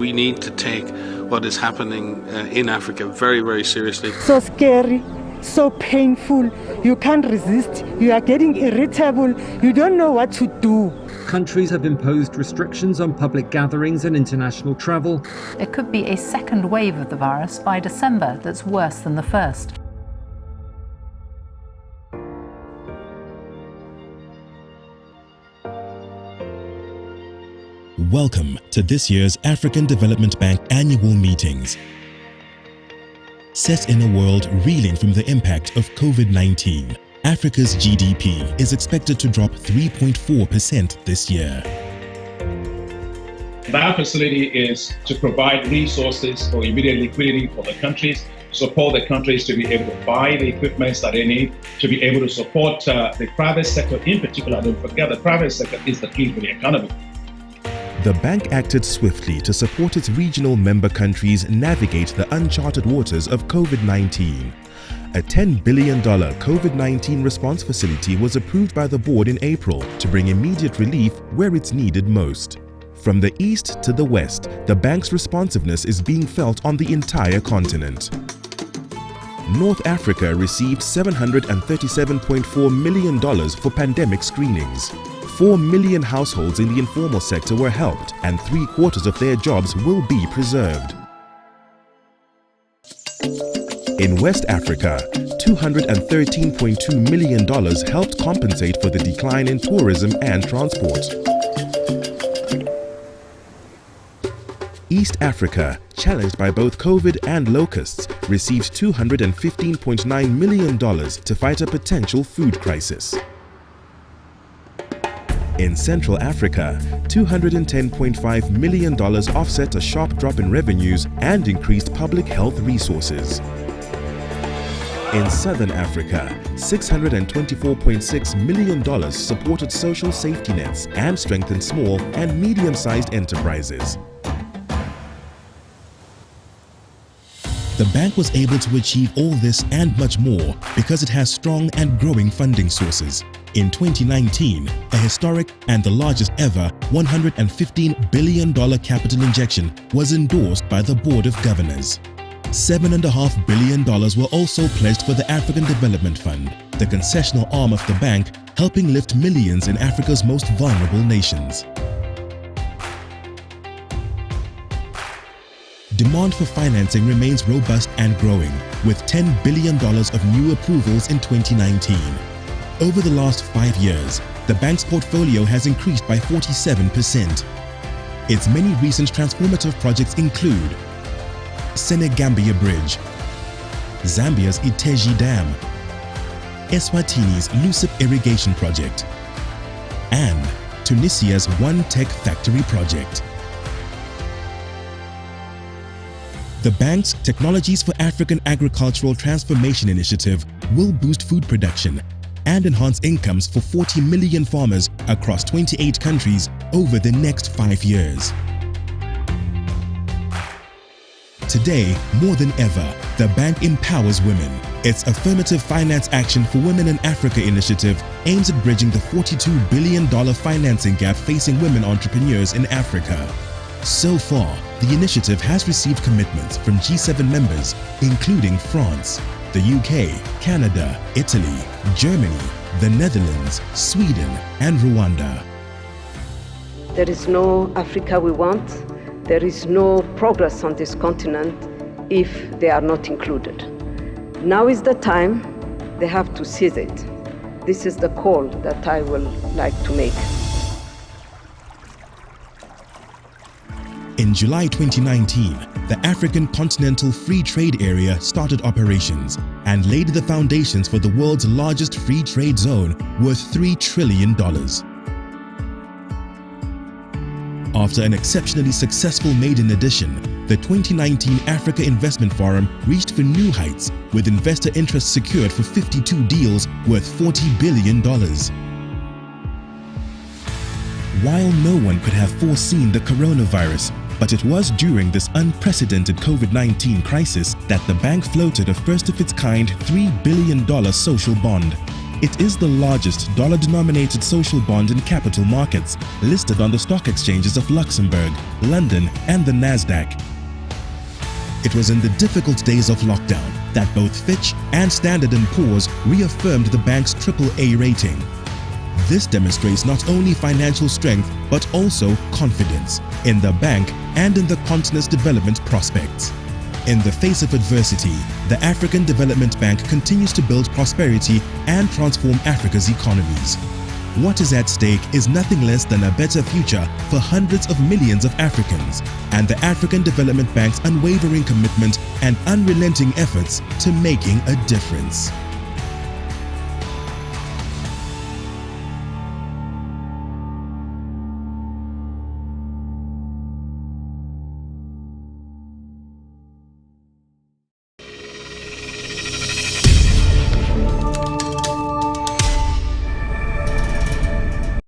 We need to take what is happening in Africa very, very seriously. So scary, so painful. You can't resist. You are getting irritable. You don't know what to do. Countries have imposed restrictions on public gatherings and international travel. It could be a second wave of the virus by December that's worse than the first. Welcome to this year's African Development Bank annual meetings. Set in a world reeling from the impact of COVID-19, Africa's GDP is expected to drop 3.4% this year. Our facility is to provide resources for immediate liquidity for the countries, support the countries to be able to buy the equipment that they need, to be able to support the private sector in particular. Don't forget, the private sector is the key for the economy. The bank acted swiftly to support its regional member countries navigate the uncharted waters of COVID-19. A $10 billion COVID-19 response facility was approved by the board in April to bring immediate relief where it's needed most. From the east to the west, the bank's responsiveness is being felt on the entire continent. North Africa received $737.4 million for pandemic screenings. 4 million households in the informal sector were helped, and 3/4 of their jobs will be preserved. In West Africa, $213.2 million helped compensate for the decline in tourism and transport. East Africa, challenged by both COVID and locusts, received $215.9 million to fight a potential food crisis. In Central Africa, $210.5 million offset a sharp drop in revenues and increased public health resources. In Southern Africa, $624.6 million supported social safety nets and strengthened small and medium-sized enterprises. The bank was able to achieve all this and much more because it has strong and growing funding sources. In 2019, a historic and the largest ever $115 billion capital injection was endorsed by the Board of Governors. $7.5 billion were also pledged for the African Development Fund, the concessional arm of the bank, helping lift millions in Africa's most vulnerable nations. Demand for financing remains robust and growing, with $10 billion of new approvals in 2019. Over the last 5 years, the bank's portfolio has increased by 47%. Its many recent transformative projects include Senegambia Bridge, Zambia's Iteji Dam, Eswatini's Lusip Irrigation Project, and Tunisia's One Tech Factory Project. The bank's Technologies for African Agricultural Transformation initiative will boost food production and enhance incomes for 40 million farmers across 28 countries over the next 5 years. Today, more than ever, the bank empowers women. Its Affirmative Finance Action for Women in Africa initiative aims at bridging the $42 billion financing gap facing women entrepreneurs in Africa. So far, the initiative has received commitments from G7 members, including France, the UK, Canada, Italy, Germany, the Netherlands, Sweden, and Rwanda. There is no Africa we want. There is no progress on this continent if they are not included. Now is the time. They have to seize it. This is the call that I will like to make. In July 2019, the African Continental Free Trade Area started operations and laid the foundations for the world's largest free trade zone worth $3 trillion. After an exceptionally successful maiden edition, the 2019 Africa Investment Forum reached for new heights with investor interest secured for 52 deals worth $40 billion. While no one could have foreseen the coronavirus, but it was during this unprecedented COVID-19 crisis that the bank floated a first-of-its-kind $3 billion social bond. It is the largest dollar-denominated social bond in capital markets, listed on the stock exchanges of Luxembourg, London, and the Nasdaq. It was in the difficult days of lockdown that both Fitch and Standard & Poor's reaffirmed the bank's AAA rating. This demonstrates not only financial strength but also confidence in the bank and in the continent's development prospects. In the face of adversity, the African Development Bank continues to build prosperity and transform Africa's economies. What is at stake is nothing less than a better future for hundreds of millions of Africans, and the African Development Bank's unwavering commitment and unrelenting efforts to making a difference.